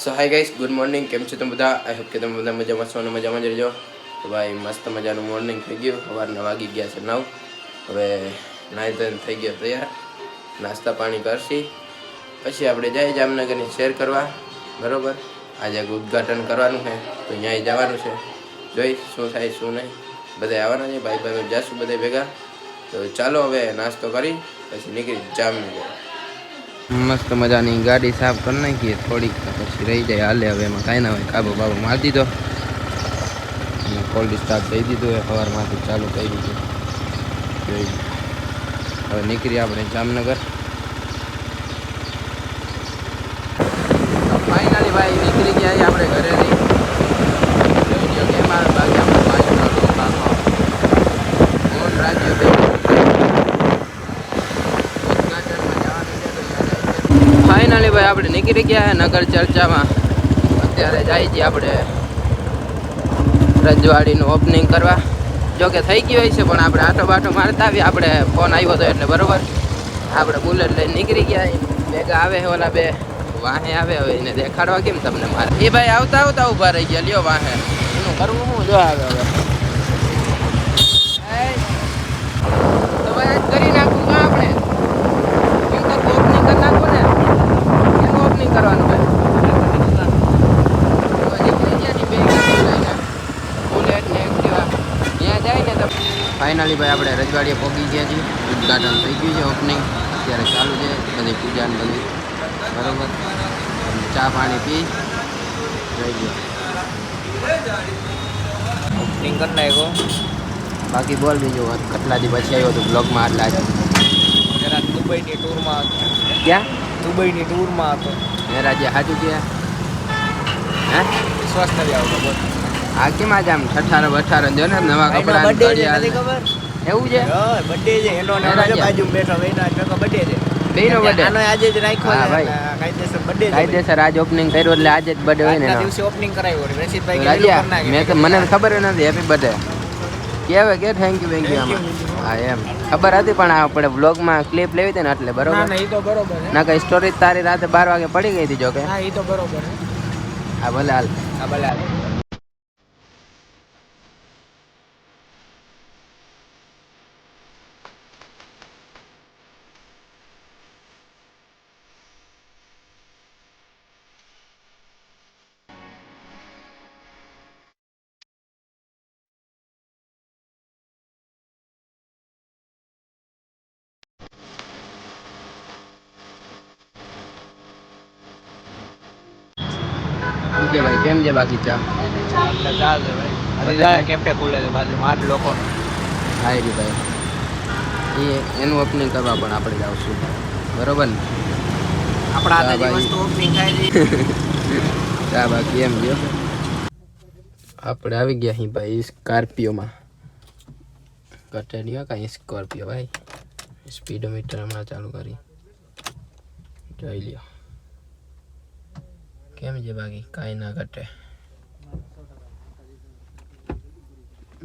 સો hi guys, good morning. કેમ છો તમે બધા? આઈ હોપ કે તમે બધા મજામાં છો અને મજામાં જ રહેજો. તો ભાઈ મસ્ત મજાનું મોર્નિંગ થઈ ગયું. સવારના વાગી ગયા છે 9. હવે નાહી ધોઈને થઈ ગયો તૈયાર. નાસ્તા પાણી કરશી, પછી આપણે જઈએ જામનગરની શેર કરવા. બરાબર, આજે ઉદ્ઘાટન કરવાનું છે તો ત્યાં જવાનું છે. જોઈ શું થાય શું નહીં. બધા આવવાના છે, ભાઈ ભાઈ જઈશું બધા ભેગા. તો ચાલો હવે નાસ્તો કરી પછી નીકળી જામનગર. મસ્ત મજાની ગાડી સાફ કરી નાખીએ થોડીક, પછી રહી જાય હાલે. હવે એમાં કાંઈ ના હોય, કાબો બાબો મારી દીધો અને કોલ્ડ સ્ટાર્ટ થઈ દીધું એ સવારમાંથી ચાલુ કરી દીધું. હવે નીકળીએ આપણે જામનગર. ફાઇનલી ભાઈ નીકળી ગયા આપણે ઘરેથી. કેમ આવે બાકી આપણે રાજ્ય ફાઇનલી ભાઈ આપણે નીકળી ગયા છે નગર ચર્ચામાં. અત્યારે જાય છીએ આપણે રજવાડીનું ઓપનિંગ કરવા. જોકે થઈ ગયું હોય છે, પણ આપણે આટો બાટો મારતા આવીએ. આપણે ફોન આવ્યો હતો એટલે બરોબર આપણે બુલેટ લઈને નીકળી ગયા. ભેગા આવે ઓલા બે વાહે આવે. હવે એને દેખાડવા કેમ તમને મારે? એ ભાઈ આવતા આવતા ઊભા રહી ગયા. લ્યો વાહે એનું કરવું શું? જો આવે હવે તો ભાઈ આજ કરી નાખું કાં આપણે? એમ તો ઓપનિંગ કરી નાખું ને, એનું ઓપનિંગ કરવાનું ભાઈ. ફાઇનલી ભાઈ આપણે રજવાડીએ પહોંચી ગયા છીએ. ઉદ્ઘાટન થઈ ગયું છે, ઓપનિંગ અત્યારે ચાલુ છે. બધી પૂજા ને બધી બરોબર. ચા પાણી પી જઈ ગયો. ઓપનિંગ કરી નાખ્યો. બાકી બોલ બીજું વાત. કેટલાથી પછી આવ્યો હતો બ્લોગમાં આટલા જ. જરા દુબઈની ટૂરમાં હતો. ક્યાં? દુબઈની ટૂરમાં હતો. મેરા જે હાજુ ગયા હે વિશ્વાસ નથી આવતો. આ કેમ આજે આમ ઠઠાર વઠાર જો ને નવા કપડા બર્થડે છે, નથી ખબર? એવું છે? હા, બર્થડે છે એનો. બાજુ બેઠો એનો ટકો બર્થડે છે. બેનો બર્થડે આનો આજે જ રાખ્યો. હા ભાઈ, કાયદેસર બર્થડે છે. કાયદેસર આજ ઓપનિંગ કર્યું એટલે આજે જ બર્થડે હોય ને આજના એનો. દિવસે ઓપનિંગ કરાવ્યો રશીદભાઈ રાજા મેં તો મને ખબર નથી. હેપી બર્થડે કેવે કે થેન્ક યુ આમાં. હા એમ ખબર હતી, પણ આપણે વ્લોગમાં ક્લિપ લેવી હતી ને એટલે બરોબર. ના એ તો બરોબર છે. ના કઈ સ્ટોરી તારી રાતે 12 વાગે પડી ગઈ હતી. જો કે હા એ તો બરોબર છે. હા ભલે હાલ. હા ભલે હાલ. કે ભાઈ કેમ છે બાકી ચા? એટલે ચાલે ભાઈ. બધા કેફે ખુલે છે બાજુમાં 8 લોકો. હા જી ભાઈ, એનું ઓપનિંગ કરવા પણ આપણે જ આવશું બરોબર ને? આપણા હાથે જે વસ્તુ ઓપનિંગ થાય છે. ચા બાકી એમ જો આપણે આવી ગયા અહીં ભાઈ સ્કોર્પિયોમાં. કટેરિયો કાંઈ સ્કોર્પિયો ભાઈ. સ્પીડોમીટર હમણાં ચાલુ કરી જોઈ લ્યો. કેમ છે બાકી? કાંઈ ના ઘટે.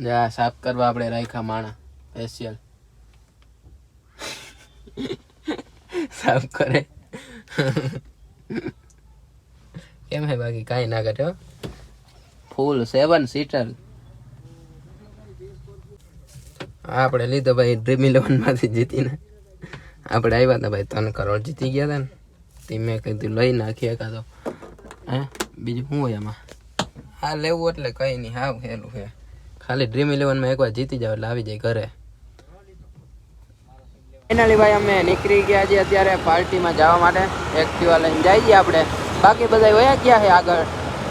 જા સાફ કરવા આપણે રાખ્યા માણા સ્પેશિયલ સાફ કરે. કેમ હે બાકી? કાંઈ ના ઘટે. ફૂલ 7 સીટર આપણે લીધો ભાઈ. ડ્રીમ 11 માંથી જીતીને આપણે આવ્યા હતા ભાઈ. 3 કરોડ જીતી ગયા હતા ને તે મેં કીધું લઈ નાખીએ એકાદો. હે બીજું શું હોય એમાં? હા લેવું એટલે કંઈ નહીં, હાવ હેલું છે. ખાલી ડ્રીમ 11 એકવાર જીતી જાવ એટલે આવી જાય ઘરે. ફાઇનલી ભાઈ અમે નીકળી ગયા છીએ અત્યારે પાર્ટીમાં જવા માટે. એક્ટિવા લઈને જઈએ આપણે. બાકી બધા વયા ગયા છે આગળ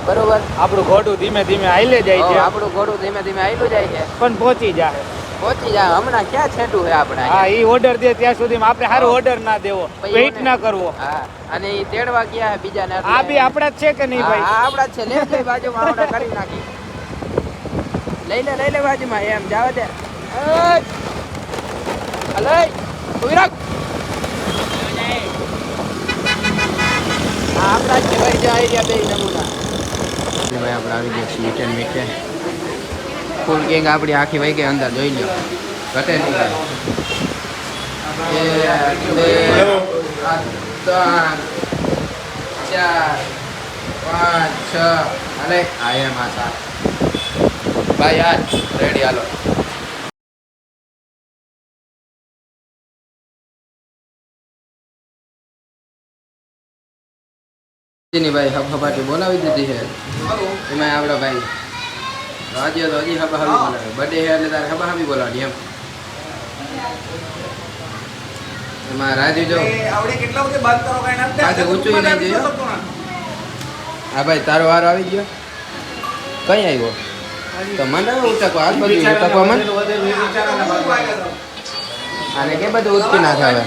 બરોબર. આપણું ઘોડું ધીમે ધીમે હાલે જાય છે. આપણું ઘોડું ધીમે ધીમે આયલું જાય છે, પણ પહોંચી જાય. પહોંચી જાય. હમણાં ક્યાં છેટું છે આપણે? હા ઈ ઓર્ડર દે ત્યાં સુધીમાં આપણે સારો ઓર્ડર ના દેવો, વેઇટ ના કરવો. હા અને ઈ તેડવા ગયા છે બીજાને. આ બી આપણા જ છે કે નહીં ભાઈ? હા આપણા જ છે. લે લે બાજુમાં આપણે કરી નાખી. લઈ લે બાજુમાં એમ જાવ દે. અલે ઉભી રાખ. હા આપણા જ છે ભાઈ. જે આવી રહ્યા બે નમૂના. ભાઈ આપણે આવી ગયા છીએ મીઠે મીઠે. ફૂલ ગેંગ આપણી આખી વહી ગઈ અંદર. જોઈ લો ઘટે નહીં. 1 2 3 4 5 6 અરે આયા માતા ભાઈ યાર રેડી હાલો ની ભાઈ હબાટી બોલાવી દીધી છે એમાં આવડો ભાઈ આજે તો હજી હબા હબી બોલાવે બર્થડે છે એટલે તારે હબા હબી બોલાવવાની એમ એમાં રાજુ જો આવડે કેટલા બધે બાદ કરો કાઈ ના પાછું ઊંચું નહીં જોયો હા ભાઈ તારો વારો આવી ગયો કઈ આવ્યો તો મને ઉચકવા હાથ બધું ઉચકવા મને આને કે બધું ઉચકી નાખે હવે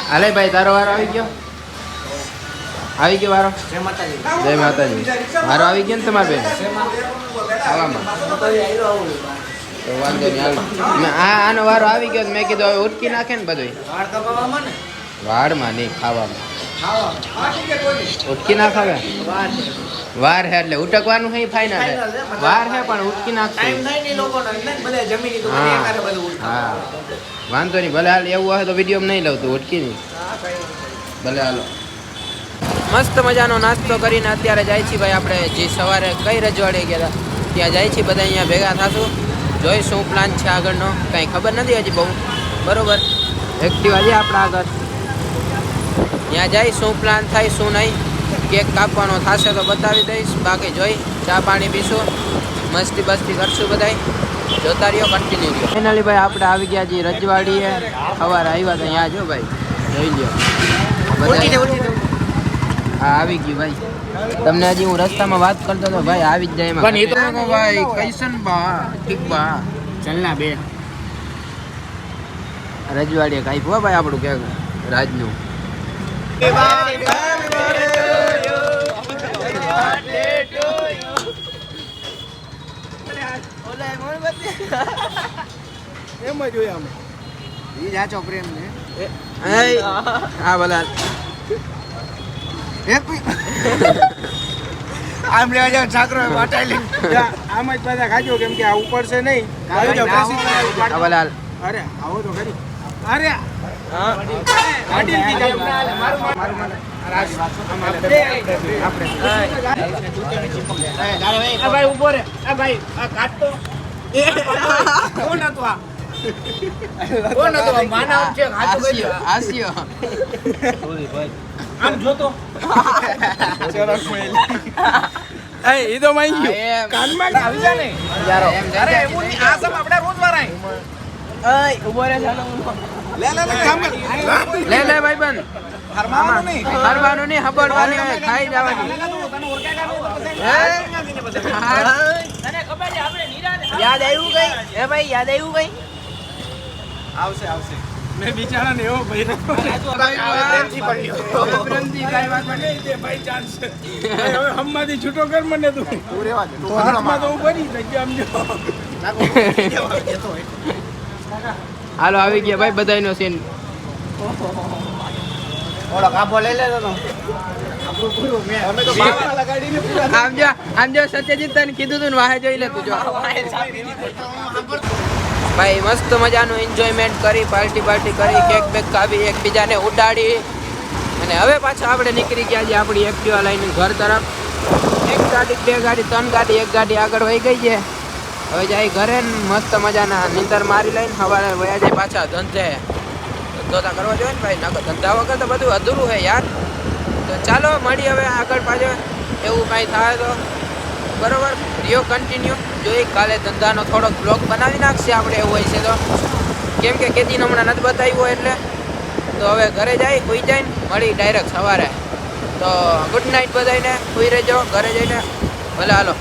હાલે ભાઈ તારો વારો આવી ગયો વારો જય માતાજી વારો આવી ગયો ને તમારે બેન આવામાં તો વાંધો નહીં હાલો આનો વારો આવી ગયો મેં કીધું હવે ઉટકી નાખે ને બધું વાળમાં નહીં ખાવામાં ઉટકી ના ખાવે વાર હે એટલે ઉટકવાનું હે ફાઇનલ હે વાર હે પણ ઉટકી નાખશે હા વાંધો નહીં ભલે હાલ એવું હોય તો વિડીયો નહીં લઉં તું ઉટકી નહીં ભલે હાલો મસ્ત મજાનો નાસ્તો કરીને અત્યારે જાય છીએ ભાઈ આપણે જે સવારે કઈ રજવાડી ગયા હતા ત્યાં જાય છીએ બધા અહીંયા ભેગા થશું જોઈ શું પ્લાન છે આગળનો કાંઈ ખબર નથી હજી બહુ બરોબર એક્ટિવા છે આપણા આગળ ત્યાં જઈ શું પ્લાન થાય શું નહીં કેક કાપવાનો થશે તો બતાવી દઈશ બાકી જોઈ ચા પાણી પીશું મસ્તી બસ્તી કરશું બધાય જોતા રહ્યો કન્ટિન્યુ રહ્યો ફાઇનલી ભાઈ આપણે આવી ગયા છીએ રજવાડીએ સવારે આવ્યા તો અહીંયા જો ભાઈ જોઈ લ્યો હા આવી ગયું ભાઈ તમને હજી હું રસ્તામાં વાત કરતો હતો ભાઈ આવી જ જાય એમાં પણ એ તો ભાઈ કૈસન બા ઠીક બા ચલના બે રજવાડીએ કાપ્યું ભાઈ આપણું કે રાજનું એમ જ હોય અમે ઈ જાચો પ્રેમ ને હા ભલા આમ લેવા જાવ છાકરો વાટાઈ આમ જ પાછા ખાજો કેમ કે આ ઉપર છે નહીં ભલાલ અરે આવો તો ખરી અરે ગાડી કી જાય મારું ભાઈ ઉભો રે ભાઈ આ કાટતો કોણ હતું આ કોણ હતું માનવ છે હાચું કહી આસ્યો સોરી ભાઈ આમ જોતો એ ઈ તો માઈ ગયો કાનમાં આવી જા ને યારો અરે એવું ની આ સબ આપણે રોજ વરાય એય ઉભો રે ચાલો લે કામ લે ભાઈ બંધ હરવાનું નહીં હબડવાની હોય ખાઈ જવાની તને ખબર છે આપણે નિરાશ યાદ આવ્યું કઈ હે ભાઈ યાદ આવ્યું કઈ આવશે મેં બિચારાને એવો ભાઈ પ્રેમથી પડ્યો પ્રેમથી કાઈ વાત નહીં તે ભાઈ ચાન્સ હવે હમમાંથી છૂટો કર મને તું રેવા દે તો હાથમાં તો હું બની જગ્યા સમજો હાલો આવી ગયા ભાઈ બધાયનો સીન ઓલો કાપો લઈ લેતો તો આપણું પૂરું મે અમે તો બાવા લગાડીને પૂરા આમ જો સત્યજીત તને કીધું તું ને વાહે જોઈ લે તું જો ભાઈ મસ્ત મજાનું એન્જોયમેન્ટ કરી પાર્ટી કરી કેક બેક કાપી એકબીજાને ઉડાડી અને હવે પાછા આપણે નીકળી ગયા છીએ આપણી એક્ટિવા લઈને ઘર તરફ એક ગાડી બે ગાડી ત્રણ ગાડી એક ગાડી આગળ વહી ગઈ છે હવે જાય ઘરે ને મસ્ત મજાના નીંદર મારી લઈને સવારે વયા જાય પાછા ધંધે ધંધો કરવા જોઈએ ને ભાઈ નકર ધંધા વગર તો બધું અધૂરું છે યાર તો ચાલો મળી હવે આગળ પાછળ એવું કાંઈ થાય તો બરોબર રિયો કન્ટિન્યુ જોઈ કાલે ધંધાનો થોડોક બ્લોગ બનાવી નાખશે આપણે એવું હોય છે તો કેમ કે કેદીને હમણાં નથી બતાવ્યું એટલે તો હવે ઘરે જાય સુઈ જાય ને મળી ડાયરેક્ટ સવારે તો ગુડ નાઇટ બધાને સુઈ રહેજો ઘરે જઈને ભલે હાલો